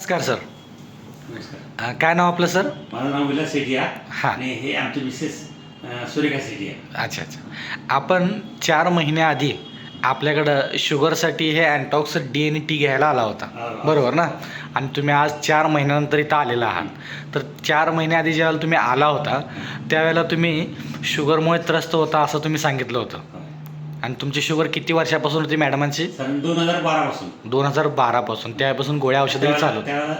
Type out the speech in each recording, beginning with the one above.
नमस्कार सर. नमस्कार. काय नाव आपलं सर? माझं नाव विलास सेठी आहे हां. आणि हे आमचे मिसेस सुरेखा सेठी आहे. अच्छा अच्छा. आपण 4 महिन्याआधी आपल्याकडं शुगरसाठी हे अँटॉक्स DNT घ्यायला आला होता, बरोबर ना? आणि तुम्ही आज 4 महिन्यानंतर इथं आलेला आहात. तर 4 महिन्याआधी ज्यावेळेला तुम्ही आला होता त्यावेळेला तुम्ही शुगरमुळे त्रस्त होता असं तुम्ही सांगितलं होतं. आणि तुमची शुगर किती वर्षापासून होती मॅडमांची? सन 2012 पासून. 2012 पासून. त्यावेळेपासून गोळ्या औषधं चालू होती. त्यावेळेला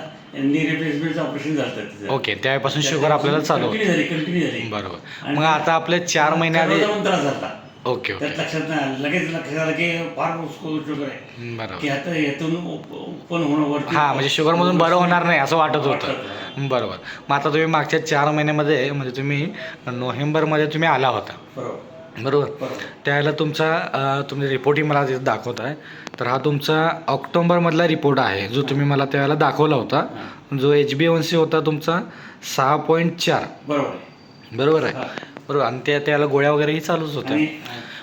नी रिप्लेसमेंटचं ऑपरेशन झालं तिचं. ओके, त्यावेळेपासून शुगर आपल्याला चालू होती. कंटिन्यू झाली. बरोबर. मग आता आपले 4 महिन्याआधी पण त्रास झाला. Okay okay. त्यात लक्षात नाही लगेच लक्षात आलं की फार शुगर आहे बरोबर. की आता यातून ओपन होणं वरती. हां, म्हणजे शुगरमधून बरं होणार नाही असं वाटत होतं. बरोबर. मग आता तुम्ही मागच्या 4 महिन्यामध्ये म्हणजे तुम्ही नोव्हेंबरमध्ये तुम्ही आला होता, बरोबर? त्यावेळेला तुम्ही रिपोर्टही मला तिथे दाखवत आहे. तर हा तुमचा ऑक्टोबरमधला रिपोर्ट आहे जो तुम्ही मला त्यावेळेला दाखवला होता, जो HbA1c होता तुमचा 6.4. बरोबर आहे. बरोबर. आणि त्याला गोळ्या वगैरेही चालूच होत्या.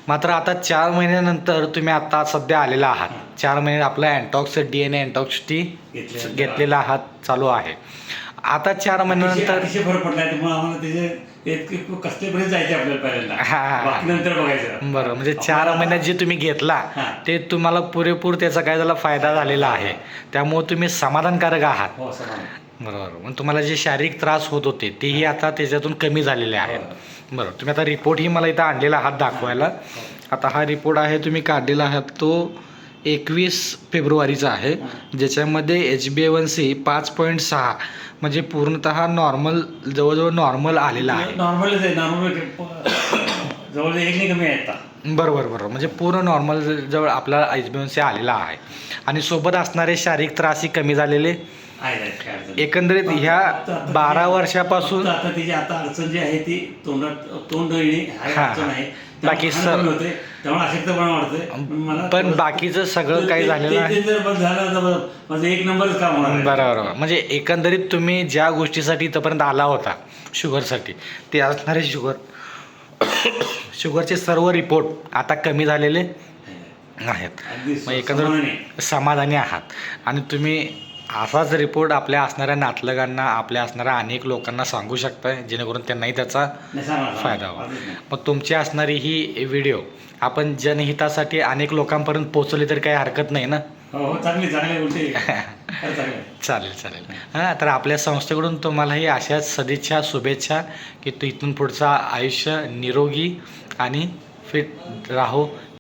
मात्र आता 4 महिन्यानंतर तुम्ही आता सध्या आलेला आहात. 4 महिने आपला अँटॉक्स DNA अँटॉक्स टी घेतलेला आहात, चालू आहे. आता 4 महिन्यानंतर अतिशय फरक पडला. त्यामुळे आम्हाला त्याचे कसलेपर्यंत जायचे आपल्याला पहिल्यांदा, बाकी नंतर बघायचं. बरोबर. म्हणजे 4 महिन्यात जे तुम्ही घेतला ते तुम्हाला पुरेपूर त्याचा काय झाला फायदा झालेला आहे. त्यामुळे तुम्ही समाधानकारक आहात. हो, समाधान. बरोबर. मग तुम्हाला जे शारीरिक त्रास होत होते तेही आता त्याच्यातून कमी झालेले आहेत. बरोबर. तुम्ही आता रिपोर्टही मला इथं आणलेला आहात दाखवायला. आता हा रिपोर्ट आहे तुम्ही काढलेला आहात तो 21 फेब्रुवारीचा आहे, ज्याच्यामध्ये HbA1c 5.6 म्हणजे पूर्णतः नॉर्मल, जवळजवळ नॉर्मल आलेला आहे. नॉर्मलच आहे. नॉर्मल जवळ एक नाही कमी आहे आता. बरोबर बरोबर. म्हणजे पूर्ण नॉर्मल जवळ आपला HbA1c आलेला आहे. आणि सोबत असणारे शारीरिक त्रासही कमी झालेले. एकंदरीत ह्या 12 वर्षापासून आता तिची आता अडचण जी आहे ती तोंड अडचण आहे. बाकी होते त्यामुळे अशक्तपणा वाढतोय. पण बाकीचं सगळं काही झालेलं आहे. जर बंद झालं तर माझं एक नंबरच काम होणार. बरोबर. म्हणजे एकंदरीत तुम्ही ज्या गोष्टीसाठी इथंपर्यंत आला होता शुगरसाठी, ते असणारे शुगरचे सर्व रिपोर्ट आता कमी झालेले आहेत. मग एकंदरीत समाधानी आहात. आणि तुम्ही असाच रिपोर्ट आपल्या असणाऱ्या नातलगांना, आपल्या असणाऱ्या अनेक लोकांना सांगू शकताय, जेणेकरून त्यांनाही त्याचा फायदा व्हावा. मग तुमची असणारी ही व्हिडिओ आपण जनहितासाठी अनेक लोकांपर्यंत पोहोचवली तरी काही हरकत नाही ना? हो, चांगली चालेल चालेल. हां, तर आपल्या संस्थेकडून तुम्हालाही अशाच सदिच्छा, शुभेच्छा की तू इथून पुढचं आयुष्य निरोगी आणि फिट राहो.